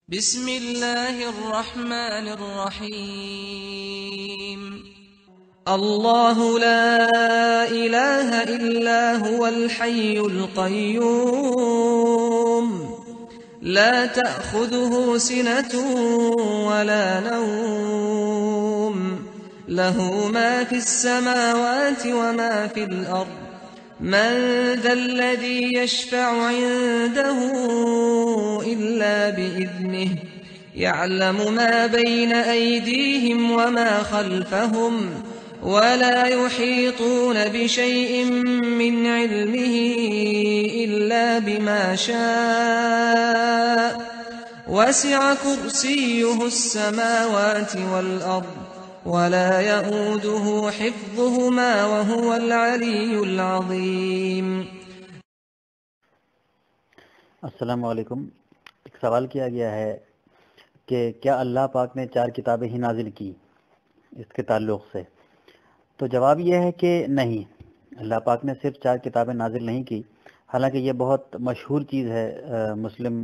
بسم الله الرحمن الرحيم الله لا إله إلا هو الحي القيوم لا تأخذه سنة ولا نوم له ما في السماوات وما في الأرض من ذا الذي يشفع عنده إلا بإذنه يعلم ما بين أيديهم وما خلفهم ولا يحيطون بشيء من علمه إلا بما شاء وسع كرسيه السماوات والأرض ولا يؤوده حفظهما وهو العلي العظيم. السلام علیکم. ایک سوال کیا گیا ہے کہ کیا اللہ پاک نے 4 کتابیں ہی نازل کی اس کے تعلق سے؟ تو جواب یہ ہے کہ نہیں، اللہ پاک نے صرف 4 کتابیں نازل نہیں کی، حالانکہ یہ بہت مشہور چیز ہے مسلم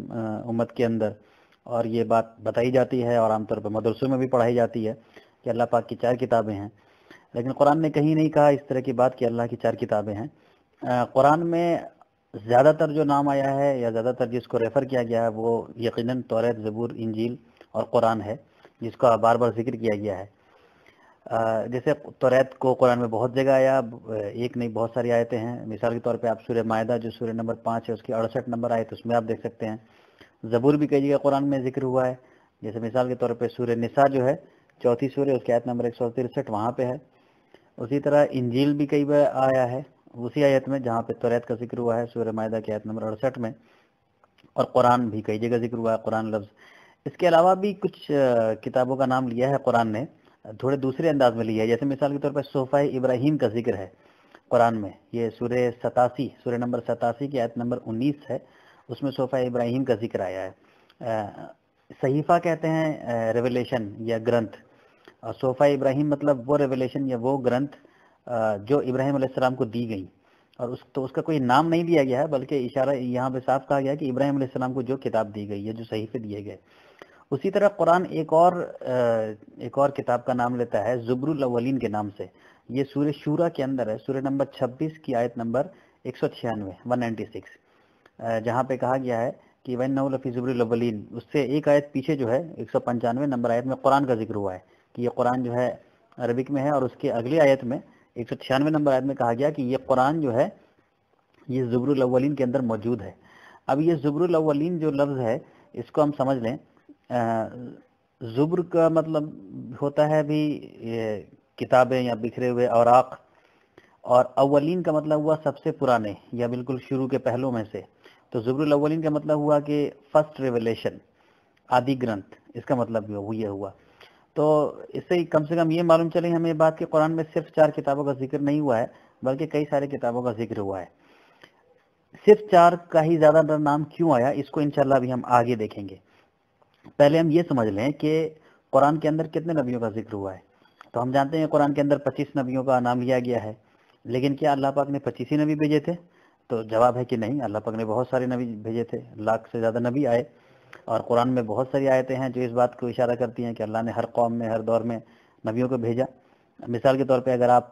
امت کے اندر، اور یہ بات بتائی جاتی ہے اور عام طور پر مدرسوں میں بھی پڑھائی جاتی ہے کہ اللہ پاک کی 4 کتابیں ہیں. لیکن قرآن نے کہیں نہیں کہا اس طرح کی بات کہ اللہ کی 4 کتابیں ہیں. قرآن میں زیادہ تر جو نام آیا ہے یا زیادہ تر جس کو ریفر کیا گیا ہے وہ یقیناً توریت، زبور، انجیل اور قرآن ہے، جس کا بار بار ذکر کیا گیا ہے. جیسے توریت کو قرآن میں بہت جگہ آیا، ایک نہیں بہت ساری آیتیں ہیں. مثال کے طور پہ آپ سورہ مائدہ جو سورہ نمبر 5 ہے اس کی 68 نمبر آیت اس میں آپ دیکھ سکتے ہیں. زبور بھی کئی جگہ قرآن میں ذکر ہوا ہے، جیسے مثال کے طور پہ سورہ نساء جو ہے 4 سورہ اس کی آیت نمبر 163 وہاں پہ ہے. اسی طرح انجیل بھی کئی بار آیا ہے اسی آیت میں جہاں پہ توریت کا ذکر ہوا ہے سورہ مائدہ کی آیت نمبر 68 میں، اور قرآن بھی کئی جگہ ذکر ہوا ہے قرآن لفظ. اس کے علاوہ بھی کچھ کتابوں کا نام لیا ہے قرآن نے، تھوڑے دوسرے انداز میں لیا ہے. جیسے مثال کے طور پر صحیفہ ابراہیم کا ذکر ہے قرآن میں، یہ سورہ 87 سورہ نمبر 87 کی آیت نمبر 19 ہے، اس میں صحیفہ ابراہیم کا ذکر آیا ہے. صحیفہ کہتے ہیں ریویلیشن یا گرنتھ، اور صحیفہ ابراہیم مطلب وہ ریویلیشن یا وہ گرنتھ جو ابراہیم علیہ السلام کو دی گئی، اور اس کا کوئی نام نہیں دیا گیا ہے، بلکہ اشارہ یہاں پہ صاف کہا گیا کہ ابراہیم علیہ السلام کو جو کتاب دی گئی ہے، جو صحیفے دیے گئے. اسی طرح قرآن ایک اور کتاب کا نام لیتا ہے زبر الاولین کے نام سے. یہ سورہ شورا کے اندر ہے، سورہ نمبر 26 کی آیت نمبر 196 جہاں پہ کہا گیا ہے کہ وَإِنَّهُ لَفِي زُبُرِ الْأَوَّلِينَ. اس سے ایک آیت پیچھے جو ہے 195 نمبر آیت میں قرآن کا ذکر ہوا ہے کہ یہ قرآن جو ہے عربک میں ہے، اور اس کے اگلی آیت میں 196 نمبر آیت میں کہا گیا کہ یہ قرآن جو ہے یہ زبر الاولین کے اندر موجود ہے. اب یہ زبر الاولین جو لفظ ہے اس کو ہم سمجھ لیں. زبر کا مطلب ہوتا ہے بھی کتابیں یا بکھرے ہوئے اوراق، اور اولین کا مطلب ہوا سب سے پرانے یا بالکل شروع کے پہلوں میں سے. تو زبر الاولین کا مطلب ہوا کہ فرسٹ ریویلیشن، آدی گرنتھ، اس کا مطلب یہ ہوا. تو اس سے کم یہ معلوم چلے ہمیں یہ بات کہ قرآن میں صرف 4 کتابوں کا ذکر نہیں ہوا ہے، بلکہ کئی سارے کتابوں کا ذکر ہوا ہے. صرف 4 کا ہی زیادہ تر نام کیوں آیا اس کو انشاءاللہ بھی ہم آگے دیکھیں گے. پہلے ہم یہ سمجھ لیں کہ قرآن کے اندر کتنے نبیوں کا ذکر ہوا ہے. تو ہم جانتے ہیں قرآن کے اندر 25 نبیوں کا نام لیا گیا ہے، لیکن کیا اللہ پاک نے 25 ہی نبی بھیجے تھے؟ تو جواب ہے کہ نہیں، اللہ پاک نے بہت سارے نبی بھیجے تھے، 1 لاکھ سے زیادہ نبی آئے. اور قرآن میں بہت ساری آیتیں ہیں جو اس بات کو اشارہ کرتی ہیں کہ اللہ نے ہر قوم میں ہر دور میں نبیوں کو بھیجا. مثال کے طور پہ اگر آپ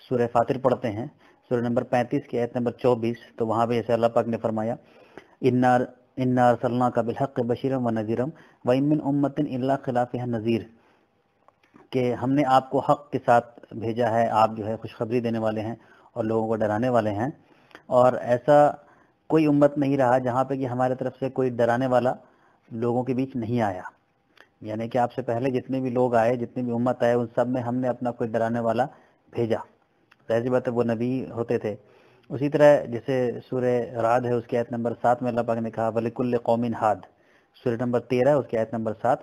سورہ فاطر پڑھتے ہیں سورہ نمبر 35 کی آیت نمبر 24، تو وہاں پہ جیسے اللہ پاک نے فرمایا اِنَّا أَرْسَلْنَاكَ بِالْحَقِّ بَشِيرًا وَنَذِيرًا وَإِن مِّنْ أُمَّةٍ إِلَّا خِلَافِهَا نَذِيرٌ، کہ ہم نے آپ کو حق کے ساتھ بھیجا ہے، آپ جو ہے خوشخبری دینے والے ہیں اور لوگوں کو ڈرانے والے ہیں. اور ایسا کوئی امت نہیں رہا جہاں پہ کہ ہمارے طرف سے کوئی ڈرانے والا لوگوں کے بیچ نہیں آیا. یعنی کہ آپ سے پہلے جتنے بھی لوگ آئے، جتنے بھی امت آئے، ان سب میں ہم نے اپنا کوئی ڈرانے والا بھیجا. ظاہر سی بات ہے وہ نبی ہوتے تھے. اسی طرح جیسے سورہ رعد ہے اس کی آیت نمبر 7 میں اللہ پاک نے کہا وَلِكُلِّ قَوْمٍ ہَادٍ. سورہ نمبر 13 اس کی آیت نمبر 7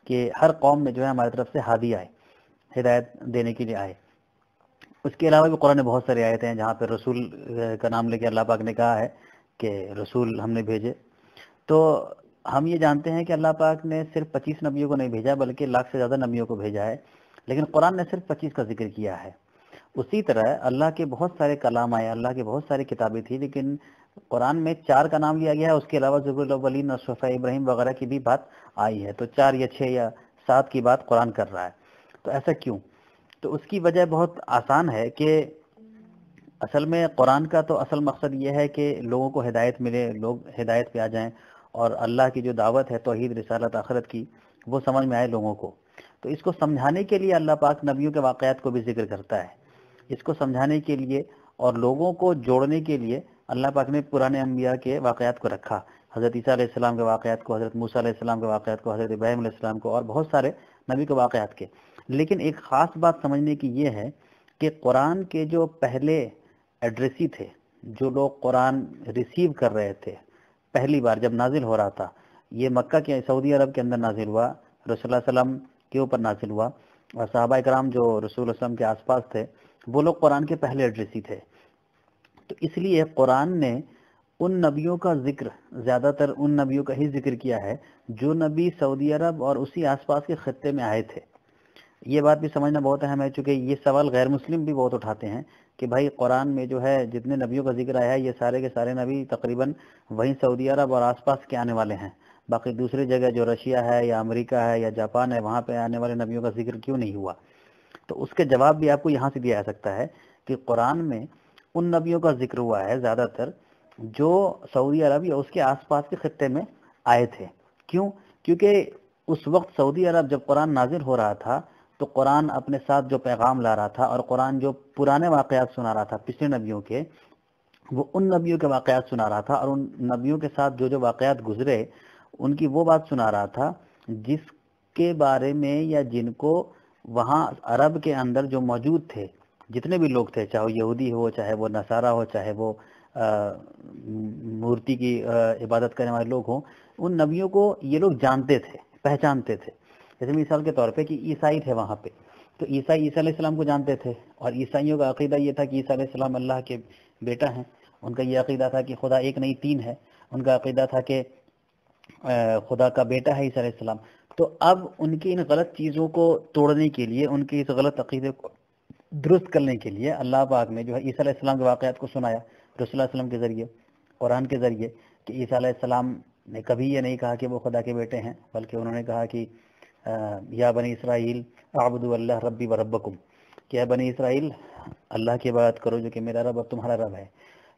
کہ ہر قوم میں جو ہے ہماری طرف سے ہادی آئے، ہدایت دینے کے لیے آئے. اس کے علاوہ بھی قرآن میں بہت ساری آیتیں ہیں جہاں پہ رسول کا نام لے کے اللہ پاک نے کہا ہے کہ رسول ہم نے بھیجے. تو ہم یہ جانتے ہیں کہ اللہ پاک نے صرف 25 نبیوں کو نہیں بھیجا، بلکہ 1 لاکھ سے زیادہ نبیوں کو بھیجا ہے، لیکن قرآن نے صرف 25 کا ذکر کیا ہے. اسی طرح اللہ کے بہت سارے کلام آئے، اللہ کی بہت ساری کتابیں تھیں، لیکن قرآن میں 4 کا نام لیا گیا ہے، اس کے علاوہ ذکر الاولین اور صفحہ ابراہیم وغیرہ کی بھی بات آئی ہے، تو 4 یا 6 یا 7 کی بات قرآن کر رہا ہے. تو ایسا کیوں؟ تو اس کی وجہ بہت آسان ہے کہ اصل میں قرآن کا تو اصل مقصد یہ ہے کہ لوگوں کو ہدایت ملے، لوگ ہدایت پہ آ جائیں، اور اللہ کی جو دعوت ہے توحید، رسالت، آخرت کی، وہ سمجھ میں آئے لوگوں کو. تو اس کو سمجھانے کے لیے اللہ پاک نبیوں کے واقعات کو بھی ذکر کرتا ہے. اس کو سمجھانے کے لیے اور لوگوں کو جوڑنے کے لیے اللہ پاک نے پرانے انبیاء کے واقعات کو رکھا، حضرت عیسیٰ علیہ السلام کے واقعات کو، حضرت موسیٰ علیہ السلام کے واقعات کو، حضرت ابراہیم علیہ السلام کو، اور بہت سارے نبی کے واقعات کے. لیکن ایک خاص بات سمجھنے کی یہ ہے کہ قرآن کے جو پہلے ایڈریسی تھے، جو لوگ قرآن ریسیو کر رہے تھے پہلی بار جب نازل ہو رہا تھا، یہ مکہ کے سعودی عرب کے اندر نازل ہوا، رسول اللہ علیہ وسلم کے اوپر نازل ہوا، اور صحابہ کرام جو رسول اللہ علیہ وسلم کے آس پاس تھے وہ لوگ قرآن کے پہلے ایڈریسی تھے. تو اس لیے قرآن نے ان نبیوں کا ذکر، زیادہ تر ان نبیوں کا ہی ذکر کیا ہے جو نبی سعودی عرب اور اسی آس پاس کے خطے میں آئے تھے. یہ بات بھی سمجھنا بہت اہم ہے، چونکہ یہ سوال غیر مسلم بھی بہت اٹھاتے ہیں کہ بھائی قرآن میں جو ہے جتنے نبیوں کا ذکر آیا ہے یہ سارے کے سارے نبی تقریباً وہیں سعودی عرب اور آس پاس کے آنے والے ہیں، باقی دوسری جگہ جو رشیا ہے یا امریکہ ہے یا جاپان ہے وہاں پہ آنے والے نبیوں کا ذکر کیوں نہیں ہوا؟ تو اس کے جواب بھی آپ کو یہاں سے دیا جا سکتا ہے کہ قرآن میں ان نبیوں کا ذکر ہوا ہے زیادہ تر جو سعودی عرب یا اس کے آس پاس کے خطے میں آئے تھے. کیوں؟ کیونکہ اس وقت سعودی عرب جب قرآن نازل ہو رہا تھا تو قرآن اپنے ساتھ جو پیغام لا رہا تھا، اور قرآن جو پرانے واقعات سنا رہا تھا پچھلے نبیوں کے، وہ ان نبیوں کے واقعات سنا رہا تھا، اور ان نبیوں کے ساتھ جو جو واقعات گزرے ان کی وہ بات سنا رہا تھا جس کے بارے میں یا جن کو وہاں عرب کے اندر جو موجود تھے جتنے بھی لوگ تھے، چاہے وہ یہودی ہو، چاہے وہ نصارہ ہو، چاہے وہ مورتی کی عبادت کرنے والے لوگ ہوں، ان نبیوں کو یہ لوگ جانتے تھے، پہچانتے تھے. جیسے مثال کے طور پہ کہ عیسائی تھے وہاں پہ، تو عیسائی عیسیٰ علیہ السلام کو جانتے تھے، اور عیسائیوں کا عقیدہ یہ تھا کہ عیسیٰ علیہ السلام اللہ کے بیٹا ہیں. ان کا یہ عقیدہ تھا کہ خدا ایک نہیں 3 ہے. ان کا عقیدہ تھا کہ خدا کا بیٹا ہے عیسیٰ علیہ السلام. تو اب ان کی ان غلط چیزوں کو توڑنے کے لیے، ان کے اس غلط عقیدے کو درست کرنے کے لیے اللہ پاک نے جو ہے عیسیٰ علیہ السلام کے واقعات کو سنایا رسول اللہ علیہ وسلم کے ذریعے، قرآن کے ذریعے، کہ عیسیٰ علیہ السلام نے کبھی یہ نہیں کہا کہ وہ خدا کے بیٹے ہیں، بلکہ انہوں نے کہا کہ یا بنی اسرائیل اعبدوا اللہ ربی و ربکم، کہ اے بنی اسرائیل اللہ کی عبادت کرو جو کہ میرا رب اور تمہارا رب ہے.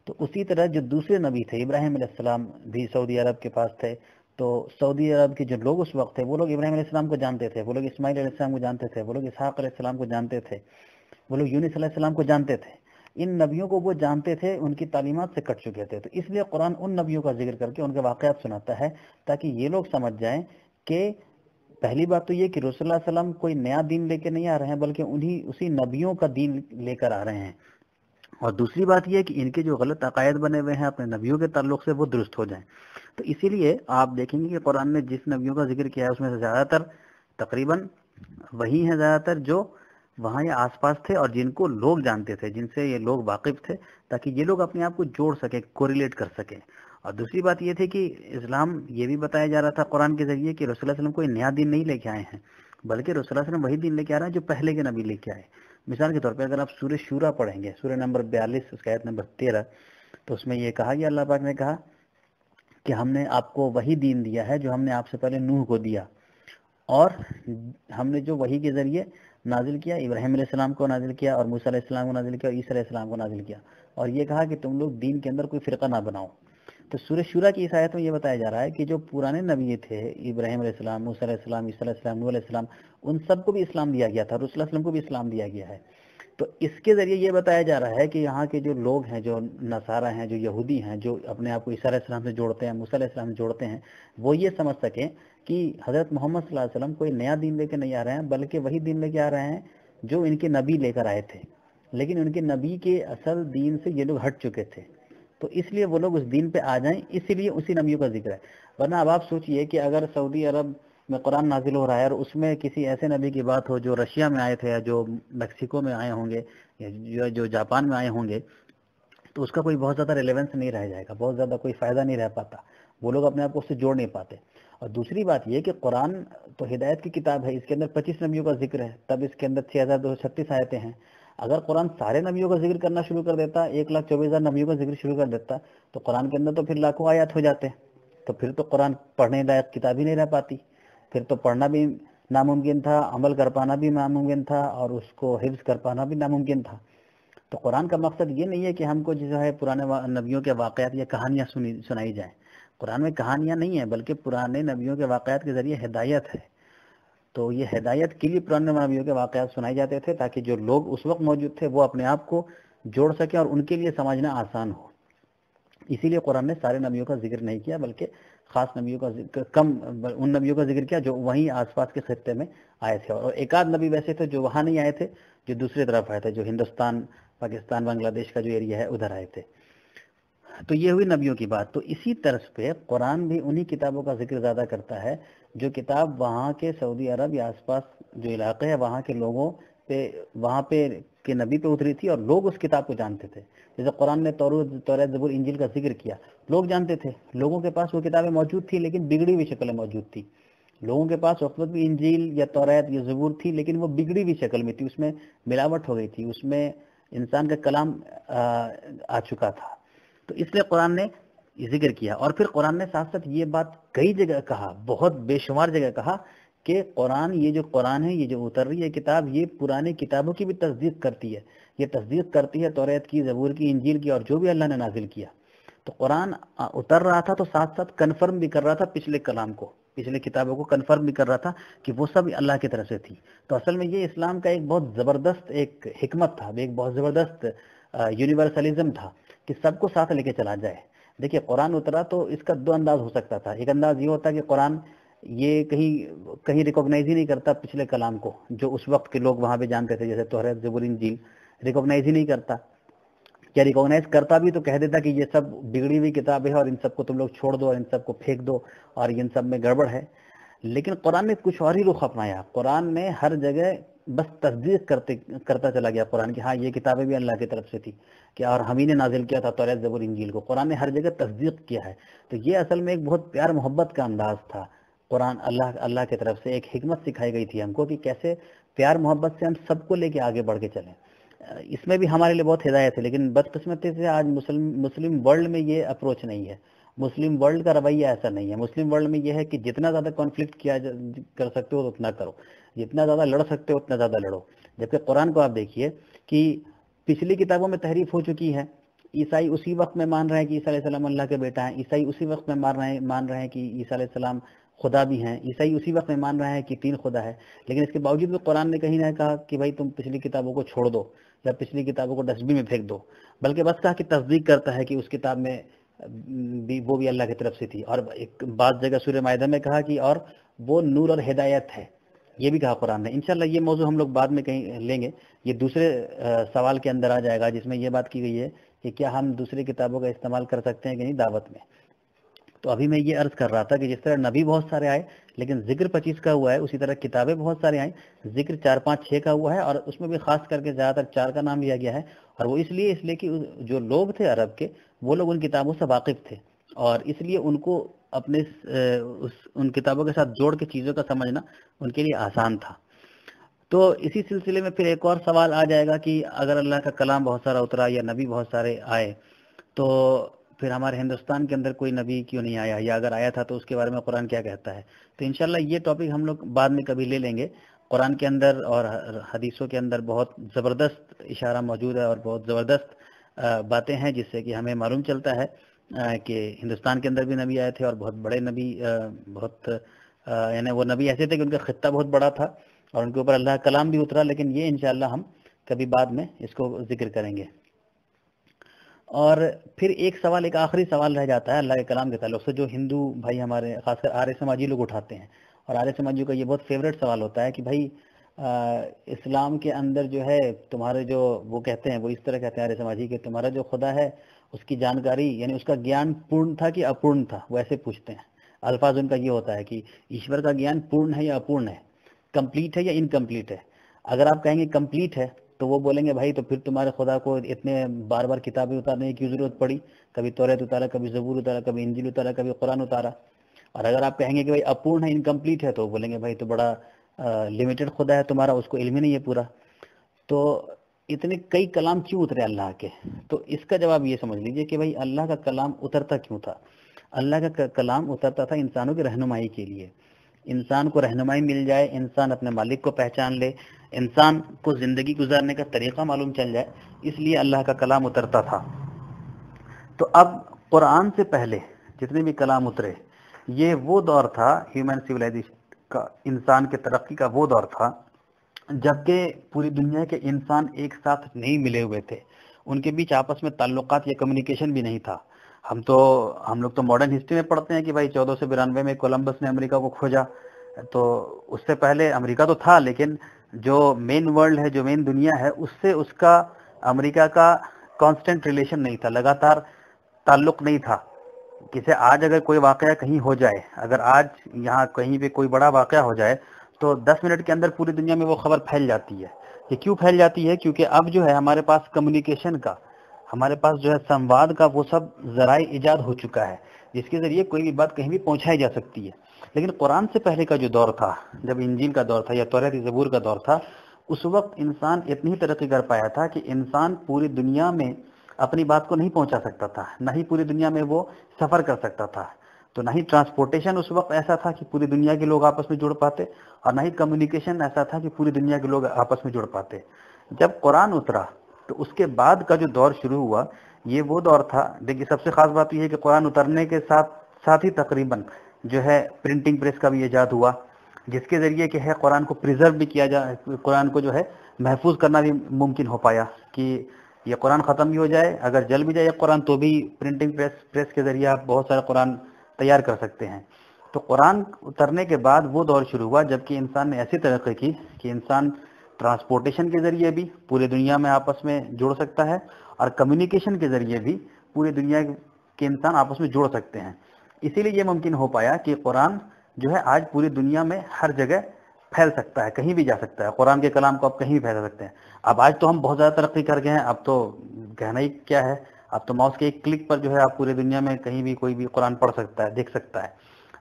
تو اسی طرح جو دوسرے نبی تھے ابراہیم علیہ السلام بھی سعودی عرب کے پاس تھے، تو سعودی عرب کے جو لوگ اس وقت تھے وہ لوگ ابراہیم علیہ السلام کو جانتے تھے، وہ لوگ اسماعیل علیہ السلام کو جانتے تھے، وہ لوگ اسحاق علیہ السلام کو جانتے تھے، وہ لوگ یونس علیہ السلام کو جانتے تھے. ان نبیوں کو وہ جانتے تھے، ان کی تعلیمات سے کٹ چکے تھے. تو اس لیے قرآن ان نبیوں کا ذکر کر کے ان کے واقعات سناتا ہے تاکہ یہ لوگ سمجھ جائیں کہ پہلی بات تو یہ کہ رسول اللہ علیہ وسلم کوئی نیا دین لے کے نہیں آ رہے ہیں، بلکہ اسی نبیوں کا دین لے کر آ رہے ہیں. اور دوسری بات یہ ہے کہ ان کے جو غلط عقائد بنے ہوئے ہیں اپنے نبیوں کے تعلق سے وہ درست ہو جائیں. تو اسی لیے آپ دیکھیں گے کہ قرآن نے جس نبیوں کا ذکر کیا ہے اس میں سے زیادہ تر تقریباً وہی ہیں زیادہ تر جو وہاں یہ آس پاس تھے اور جن کو لوگ جانتے تھے، جن سے یہ لوگ واقف تھے، تاکہ یہ لوگ اپنے آپ کو جوڑ سکیں، کوریلیٹ کر سکیں. اور دوسری بات یہ تھی کہ اسلام یہ بھی بتایا جا رہا تھا قرآن کے ذریعے کہ رسول اللہ علیہ وسلم کوئی نیا دین نہیں لے کے آئے ہیں، بلکہ رسول اللہ علیہ وسلم وہی دین لے کے آ رہا ہے جو پہلے کے نبی لے کے آئے. مثال کے طور پہ اگر آپ سورہ شورا پڑھیں گے، سورہ نمبر 42 اس کا آیت نمبر 13، تو اس میں یہ کہا گیا، اللہ پاک نے کہا کہ ہم نے آپ کو وہی دین دیا ہے جو ہم نے آپ سے پہلے نوح کو دیا، اور ہم نے جو وہی کے ذریعے نازل کیا ابراہیم علیہ السلام کو نازل کیا، اور موسیٰ علیہ السلام کو نازل کیا، اور عیسیٰ علیہ السلام کو نازل کیا، اور یہ کہا کہ تم لوگ دین کے اندر کوئی فرقہ نہ بناؤ. تو سورہ شورا کی اس آیت میں یہ بتایا جا رہا ہے کہ جو پرانے نبی تھے ابراہیم علیہ السلام، موسیٰ علیہ السلام، عیسیٰ علیہ السلام، نوح علیہ السلام، ان سب کو بھی اسلام دیا گیا تھا، رسول اللہ علیہ وسلم کو بھی اسلام دیا گیا ہے. تو اس کے ذریعے یہ بتایا جا رہا ہے کہ یہاں کے جو لوگ ہیں، جو نصارہ ہیں، جو یہودی ہیں، جو اپنے آپ کو عیسیٰ علیہ السلام سے جوڑتے ہیں، موسیٰ علیہ السلام سے جوڑتے ہیں، وہ یہ سمجھ سکیں کہ حضرت محمد صلی اللہ علیہ وسلم کوئی نیا دین لے کے نہیں آ رہے ہیں، بلکہ وہی دین لے کے آ رہے ہیں جو ان کے نبی لے کر آئے تھے، لیکن ان کے نبی کے اصل دین سے یہ لوگ ہٹ چکے تھے. تو اس لیے وہ لوگ اس دین پہ آ جائیں، اسی لیے اسی نبیوں کا ذکر ہے. ورنہ اب آپ سوچئے کہ اگر سعودی عرب میں قرآن نازل ہو رہا ہے اور اس میں کسی ایسے نبی کی بات ہو جو رشیا میں آئے تھے، یا جو میکسیکو میں آئے ہوں گے، یا جو جاپان میں آئے ہوں گے، تو اس کا کوئی بہت زیادہ ریلیونس نہیں رہ جائے گا، بہت زیادہ کوئی فائدہ نہیں رہ پاتا، وہ لوگ اپنے آپ کو اس سے جوڑ نہیں پاتے. اور دوسری بات یہ کہ قرآن تو ہدایت کی کتاب ہے، اس کے اندر 25 نبیوں کا ذکر ہے، تب اس کے اندر 6236 آیتیں ہیں. اگر قرآن سارے نبیوں کا ذکر کرنا شروع کر دیتا، 1,24,000 نبیوں کا ذکر شروع کر دیتا، تو قرآن کے اندر تو پھر لاکھوں آیات ہو جاتے، تو پھر تو قرآن پڑھنے لائق کتاب ہی نہیں رہ پاتی، پھر تو پڑھنا بھی ناممکن تھا، عمل کر پانا بھی ناممکن تھا، اور اس کو حفظ کر پانا بھی ناممکن تھا۔ تو قرآن کا مقصد یہ نہیں ہے کہ ہم کو جو ہے پرانے نبیوں کے واقعات یا کہانیاں سنائی جائیں۔ قرآن میں کہانیاں نہیں ہیں، بلکہ پرانے نبیوں کے واقعات کے ذریعے ہدایت ہے۔ تو یہ ہدایت کے لیے پرانے نبیوں کے واقعات سنائے جاتے تھے، تاکہ جو لوگ اس وقت موجود تھے وہ اپنے آپ کو جوڑ سکیں اور ان کے لیے سمجھنا آسان ہو۔ اسی لیے قرآن نے سارے نبیوں کا ذکر نہیں کیا، بلکہ خاص نبیوں کا ذکر، ان نبیوں کا ذکر کیا جو وہیں آس پاس کے خطے میں آئے تھے، اور ایک آدھ نبی ویسے تھے جو وہاں نہیں آئے تھے، جو دوسری طرف آئے تھے، جو ہندوستان، پاکستان، بنگلہ دیش کا جو ایریا ہے ادھر آئے تھے۔ تو یہ ہوئی نبیوں کی بات۔ تو اسی طرز پہ قرآن بھی انہی کتابوں کا ذکر زیادہ کرتا ہے جو کتاب وہاں کے سعودی عرب یا آس پاس جو علاقے ہیں وہاں کے لوگوں پہ، وہاں پہ کے نبی پہ اتری تھی، اور لوگ اس کتاب کو جانتے تھے۔ جیسے قرآن نے توریت، زبور، انجیل کا ذکر کیا، لوگ جانتے تھے، لوگوں کے پاس وہ کتابیں موجود تھی لیکن بگڑی ہوئی شکل میں موجود تھی۔ لوگوں کے پاس اس وقت بھی انجیل یا توریت یا زبور تھی، لیکن وہ بگڑی ہوئی شکل میں تھی، اس میں ملاوٹ ہو گئی تھی، اس میں انسان کا کلام آ چکا تھا۔ تو اس لیے قرآن نے ذکر کیا، اور پھر قرآن نے ساتھ ساتھ یہ بات کئی جگہ کہا، بہت بے شمار جگہ کہا کہ قرآن، یہ جو قرآن ہے، یہ جو اتر رہی ہے کتاب، یہ پرانی کتابوں کی بھی تصدیق کرتی ہے، یہ تصدیق کرتی ہے توریت کی، زبور کی، انجیل کی، اور جو بھی اللہ نے نازل کیا۔ تو قرآن اتر رہا تھا تو ساتھ ساتھ کنفرم بھی کر رہا تھا پچھلے کلام کو، پچھلے کتابوں کو کنفرم بھی کر رہا تھا کہ وہ سب اللہ کی طرف سے تھی۔ تو اصل میں یہ اسلام کا ایک بہت زبردست ایک حکمت تھا، ایک بہت زبردست یونیورسلزم تھا کہ سب کو ساتھ لے کے چلا جائے۔ دیکھیے قرآن اترا تو اس کا دو انداز ہو سکتا تھا۔ ایک انداز یہ ہوتا کہ قرآن یہ کہیں ریکوگنائز ہی نہیں کرتا پچھلے کلام کو، جو اس وقت کے لوگ وہاں پہ جانتے تھے، جیسے توریت، زبور، انجیل، ریکوگنائز ہی نہیں کرتا، یا ریکوگنائز کرتا بھی تو کہہ دیتا کہ یہ سب بگڑی ہوئی کتاب ہے اور ان سب کو تم لوگ چھوڑ دو اور ان سب کو پھینک دو اور ان سب میں گڑبڑ ہے۔ لیکن قرآن نے کچھ اور ہی رخ اپنایا۔ قرآن نے ہر جگہ بس تصدیق کرتا چلا گیا قرآن کی، ہاں یہ کتابیں بھی اللہ کی طرف سے تھی، کہ اور ہم ہی نے نازل کیا تھا توریت، زبور، انجیل کو۔ قرآن نے ہر جگہ تصدیق کیا ہے۔ تو یہ اصل میں ایک بہت پیار محبت کا انداز تھا۔ قرآن اللہ کی طرف سے ایک حکمت سکھائی گئی تھی ہم کو کہ کیسے پیار محبت سے ہم سب کو لے کے آگے بڑھ کے چلیں۔ اس میں بھی ہمارے لیے بہت ہدایت ہے، لیکن بدقسمتی سے آج مسلم ورلڈ میں یہ اپروچ نہیں ہے، مسلم ورلڈ کا رویہ ایسا نہیں ہے۔ مسلم ورلڈ میں یہ ہے کہ جتنا زیادہ کانفلکٹ کر سکتے ہو اتنا کرو، جتنا زیادہ لڑ سکتے ہو اتنا زیادہ لڑو۔ جبکہ قرآن کو آپ دیکھیے کہ پچھلی کتابوں میں تحریف ہو چکی ہے، عیسائی اسی وقت میں مان رہے ہیں کہ عیسیٰ علیہ السلام اللہ کے بیٹا ہیں، عیسائی اسی وقت میں مان رہے ہیں کہ عیسیٰ علیہ السلام خدا بھی ہیں، عیسائی اسی وقت میں مان رہے ہیں کہ 3 خدا ہے۔ لیکن اس کے باوجود بھی قرآن نے کہیں نہ کہا کہ بھائی تم پچھلی کتابوں کو چھوڑ دو یا پچھلی کتابوں کو ڈسٹ بن میں پھینک دو، بلکہ بس کہا کہ تصدیق کرتا ہے کہ اس کتاب میں وہ بھی اللہ کی طرف سے تھی۔ اور ایک بعض جگہ سورہ مائدہ میں کہا کہ اور وہ نور اور ہدایت ہے، یہ بھی کہا قرآن نے۔ انشاءاللہ یہ موضوع ہم لوگ بعد میں کہیں لیں گے، یہ دوسرے سوال کے اندر آ جائے گا، جس میں یہ بات کی گئی ہے کہ کیا ہم دوسری کتابوں کا استعمال کر سکتے ہیں کہ نہیں دعوت میں۔ تو ابھی میں یہ عرض کر رہا تھا کہ جس طرح نبی بہت سارے آئے لیکن ذکر 25 کا ہوا ہے، اسی طرح کتابیں بہت سارے آئیں، ذکر 4، 5، 6 کا ہوا ہے، اور اس میں بھی خاص کر کے زیادہ تر 4 کا نام لیا گیا ہے۔ اور وہ اس لیے کہ جو لوگ تھے عرب کے، وہ لوگ ان کتابوں سے واقف تھے، اور اس لیے ان کو اپنے ان کتابوں کے ساتھ جوڑ کے چیزوں کا سمجھنا ان کے لیے آسان تھا۔ تو اسی سلسلے میں پھر ایک اور سوال آ جائے گا کہ اگر اللہ کا کلام بہت سارا اترا یا نبی بہت سارے آئے تو پھر ہمارے ہندوستان کے اندر کوئی نبی کیوں نہیں آیا، یا اگر آیا تھا تو اس کے بارے میں قرآن کیا کہتا ہے۔ تو انشاءاللہ یہ ٹاپک ہم لوگ بعد میں کبھی لے لیں گے۔ قرآن کے اندر اور حدیثوں کے اندر بہت زبردست اشارہ موجود ہے اور بہت زبردست باتیں ہیں، جس سے کہ ہمیں معلوم چلتا ہے کہ ہندوستان کے اندر بھی نبی آئے تھے، اور بہت بڑے نبی، یعنی وہ نبی ایسے تھے کہ ان کا خطہ بہت بڑا تھا اور ان کے اوپر اللہ کا کلام بھی اترا، لیکن یہ انشاءاللہ ہم کبھی بعد میں اس کو ذکر کریں گے۔ اور پھر ایک آخری سوال رہ جاتا ہے اللہ کے کلام کے تعلق سے، جو ہندو بھائی ہمارے خاص کر آریہ سماجی لوگ اٹھاتے ہیں، اور آریہ سماجیوں کا یہ بہت فیوریٹ سوال ہوتا ہے کہ بھائی اسلام کے اندر جو ہے تمہارے جو وہ کہتے ہیں، وہ اس طرح کہتے ہیں آریہ سماجی کہ تمہارا جو خدا ہے اس کی جانکاری، یعنی اس کا گیان پورن تھا کہ اپورن تھا، وہ ایسے پوچھتے ہیں۔ الفاظ ان کا یہ ہوتا ہے کہ ایشور کا گیان پورن ہے یا اپورن ہے، کمپلیٹ ہے یا انکمپلیٹ ہے۔ اگر آپ کہیں گے کمپلیٹ ہے تو وہ بولیں گے بھائی تو پھر تمہارے خدا کو اتنے بار بار کتابیں اتارنے کی ضرورت پڑی، کبھی توریت اتارا، کبھی زبور اتارا، کبھی انجیل اتارا، کبھی قرآن اتارا۔ اور اگر آپ کہیں گے کہ بھائی اپورن ہے، انکمپلیٹ ہے، تو بولیں گے بھائی تو بڑا لمیٹڈ خدا ہے تمہارا، اس کو علم ہی نہیں ہے پورا۔ تو اتنے کئی کلام کیوں اترے اللہ کے؟ تو اس کا جواب یہ سمجھ لیجئے کہ بھائی اللہ کا کلام اترتا کیوں تھا؟ اللہ کا کلام اترتا تھا انسانوں کی رہنمائی کے لیے، انسان کو رہنمائی مل جائے، انسان اپنے مالک کو پہچان لے، انسان کو زندگی گزارنے کا طریقہ معلوم چل جائے، اس لیے اللہ کا کلام اترتا تھا۔ تو اب قرآن سے پہلے جتنے بھی کلام اترے، یہ وہ دور تھا ہیومن سویلائزیشن کا، انسان کے ترقی کا وہ دور تھا جبکہ پوری دنیا کے انسان ایک ساتھ نہیں ملے ہوئے تھے، ان کے بیچ آپس میں تعلقات یا کمیونیکیشن بھی نہیں تھا۔ ہم لوگ تو ماڈرن ہسٹری میں پڑھتے ہیں کہ بھائی 1492 میں کولمبس نے امریکہ کو کھوجا، تو اس سے پہلے امریکہ تو تھا، لیکن جو مین ورلڈ ہے، جو مین دنیا ہے، اس سے اس کا امریکہ کا کانسٹنٹ ریلیشن نہیں تھا، لگاتار تعلق نہیں تھا۔ کسی آج اگر کوئی واقعہ کہیں ہو جائے، اگر آج یہاں کہیں پہ کوئی بڑا واقعہ ہو جائے تو 10 منٹ کے اندر پوری دنیا میں وہ خبر پھیل جاتی ہے۔ یہ کیوں پھیل جاتی ہے؟ کیونکہ اب جو ہے ہمارے پاس کمیونیکیشن کا، ہمارے پاس جو ہے سمواد کا وہ سب ذرائع ایجاد ہو چکا ہے، جس کے ذریعے کوئی بھی بات کہیں بھی پہنچائی جا سکتی ہے۔ لیکن قرآن سے پہلے کا جو دور تھا، جب انجیل کا دور تھا یا توریت زبور کا دور تھا، اس وقت انسان اتنی ترقی کر پایا تھا کہ انسان پوری دنیا میں اپنی بات کو نہیں پہنچا سکتا تھا، نہ ہی پوری دنیا میں وہ سفر کر سکتا تھا، تو نہ ہی ٹرانسپورٹیشن اس وقت ایسا تھا کہ پوری دنیا کے لوگ آپس میں جڑ پاتے، اور نہ ہی کمیونیکیشن ایسا تھا کہ پوری دنیا کے لوگ آپس میں جڑ پاتے۔ جب قرآن اترا تو اس کے بعد کا جو دور شروع ہوا، یہ وہ دور تھا۔ دیکھیے سب سے خاص بات یہ ہے کہ قرآن اترنے کے ساتھ ہی تقریباً جو ہے پرنٹنگ پریس کا بھی ایجاد ہوا، جس کے ذریعے کہ ہے قرآن کو پریزرو بھی کیا قرآن کو جو ہے محفوظ کرنا بھی ممکن ہو پایا کہ یہ قرآن ختم بھی ہو جائے، اگر جل بھی جائے قرآن تو بھی پرنٹنگ پریس کے ذریعے آپ بہت سارے قرآن تیار کر سکتے ہیں۔ تو قرآن اترنے کے بعد وہ دور شروع ہوا جبکہ انسان نے ایسی ترقی کی کہ انسان ٹرانسپورٹیشن کے ذریعے بھی پورے دنیا میں آپس میں جڑ سکتا ہے، اور کمیونیکیشن کے ذریعے بھی پوری دنیا کے انسان آپس میں جڑ سکتے ہیں۔ اسی لیے یہ ممکن ہو پایا کہ قرآن جو ہے آج پوری دنیا میں ہر جگہ پھیل سکتا ہے، کہیں بھی جا سکتا ہے، قرآن کے کلام کو آپ کہیں بھی پھیلا سکتے ہیں۔ اب آج تو ہم بہت زیادہ ترقی کر گئے ہیں، اب تو کہنا ہی کیا ہے، اب تو ماؤس کے ایک کلک پر جو ہے آپ پوری دنیا میں کہیں بھی کوئی بھی قرآن پڑھ سکتا ہے، دیکھ سکتا ہے۔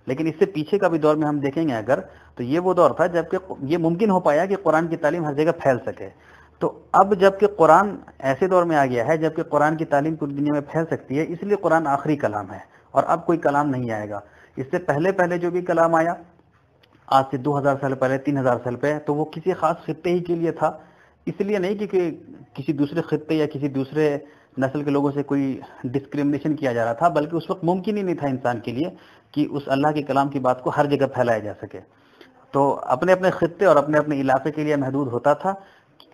لیکن اس سے پیچھے کا بھی دور میں ہم دیکھیں گے اگر، تو یہ وہ دور تھا جب کہ یہ ممکن ہو پایا کہ قرآن کی تعلیم ہر جگہ پھیل سکے۔ تو اب جب کہ قرآن ایسے دور میں آ گیا ہے جب کہ قرآن کی تعلیم پوری دنیا میں پھیل سکتی ہے، اس لیے قرآن آخری کلام ہے اور اب کوئی کلام نہیں آئے گا۔ اس سے پہلے جو بھی کلام آیا آج سے 2000 سال پہلے، 3000 سال پہلے، تو وہ کسی خاص خطے ہی کے لیے تھا، اس لیے نہیں کہ کسی دوسرے خطے یا کسی دوسرے نسل کے لوگوں سے کوئی ڈسکریمنیشن کیا جا رہا تھا، بلکہ اس وقت ممکن ہی نہیں تھا انسان کے لیے کہ اس اللہ کے کلام کی بات کو ہر جگہ پھیلایا جا سکے۔ تو اپنے اپنے خطے اور اپنے اپنے علاقے کے لیے محدود ہوتا تھا،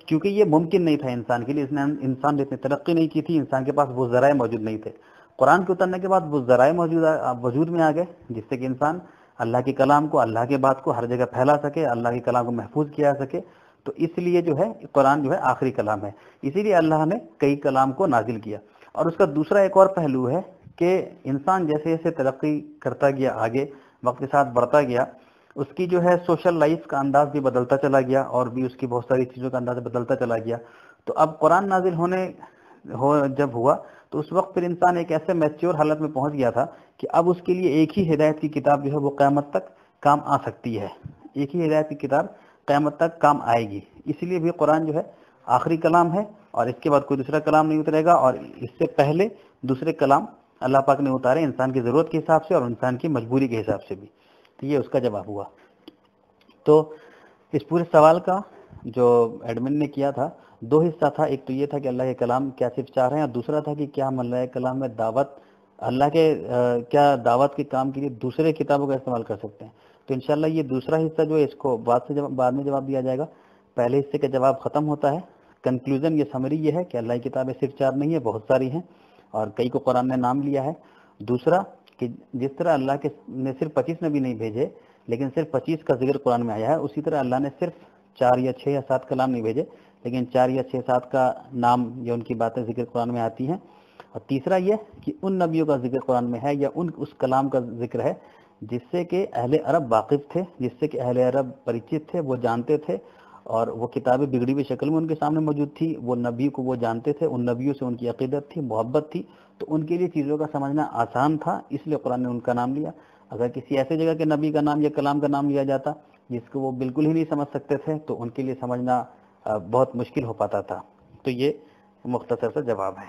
کیونکہ یہ ممکن نہیں تھا انسان کے لیے، انسان نے اتنی ترقی نہیں کی تھی، انسان کے پاس وہ ذرائع موجود نہیں تھے۔ قرآن کے اترنے کے بعد وہ ذرائع وجود میں آ گئے، جس سے کہ انسان اللہ کے کلام کو، اللہ کے بات کو ہر جگہ پھیلا سکے، اللہ کے کلام کو محفوظ کیا سکے۔ تو اس لیے جو ہے قرآن جو ہے آخری کلام ہے، اسی لیے اللہ نے کئی کلام کو نازل کیا۔ اور اس کا دوسرا ایک اور پہلو ہے کہ انسان جیسے جیسے ترقی کرتا گیا، آگے وقت کے ساتھ بڑھتا گیا، اس کی جو ہے سوشل لائف کا انداز بھی بدلتا چلا گیا، اور بھی اس کی بہت ساری چیزوں کا انداز بدلتا چلا گیا۔ تو اب قرآن نازل جب ہوا تو اس وقت پھر انسان ایک ایسے میچور حالت میں پہنچ گیا تھا کہ اب اس کے لیے ایک ہی ہدایت کی کتاب جو ہے وہ قیامت تک کام آ سکتی ہے، ایک ہی ہدایت کی کتاب قیامت تک کام آئے گی۔ اسی لیے بھی قرآن جو ہے آخری کلام ہے، اور اس کے بعد کوئی دوسرا کلام نہیں اترے گا، اور اس سے پہلے دوسرے کلام اللہ پاک نے اتارے انسان کی ضرورت کے حساب سے اور انسان کی مجبوری کے حساب سے بھی۔ تو یہ اس کا جواب ہوا۔ تو اس پورے سوال کا جو ایڈمن نے کیا تھا، دو حصہ تھا، ایک تو یہ تھا کہ اللہ کے کلام کیا صرف چاہ رہے ہیں، اور دوسرا تھا کہ کیا ہم اللہ کے کلام میں اللہ کے کیا دعوت کے کام کے لیے دوسرے کتابوں کا استعمال کر سکتے ہیں۔ تو انشاءاللہ یہ دوسرا حصہ جو ہے اس کو بعد میں جواب دیا جائے گا۔ پہلے حصے کا جواب ختم ہوتا ہے۔ کنکلوژن، یہ سمری یہ ہے کہ اللہ کی کتابیں صرف 4 نہیں ہے، بہت ساری ہیں، اور کئی کو قرآن نے نام لیا ہے۔ دوسرا کہ جس طرح اللہ نے صرف 25 نبی نہیں بھیجے، لیکن صرف 25 کا ذکر قرآن میں آیا ہے، اسی طرح اللہ نے صرف 4 یا 6 یا 7 کلام نہیں بھیجے، لیکن 4 یا 6 7 کا نام یا ان کی باتیں ذکر قرآن میں آتی ہیں۔ اور تیسرا یہ کہ ان نبیوں کا ذکر قرآن میں ہے یا اس کلام کا ذکر ہے جس سے کہ اہل عرب واقف تھے، جس سے کہ اہل عرب پریچت تھے، وہ جانتے تھے، اور وہ کتابیں بگڑی ہوئی شکل میں ان کے سامنے موجود تھی، وہ نبی کو وہ جانتے تھے، ان نبیوں سے ان کی عقیدت تھی، محبت تھی، تو ان کے لیے چیزوں کا سمجھنا آسان تھا، اس لیے قرآن نے ان کا نام لیا۔ اگر کسی ایسے جگہ کے نبی کا نام یا کلام کا نام لیا جاتا جس کو وہ بالکل ہی نہیں سمجھ سکتے تھے، تو ان کے لیے سمجھنا بہت مشکل ہو پاتا تھا۔ تو یہ مختصر سا جواب ہے.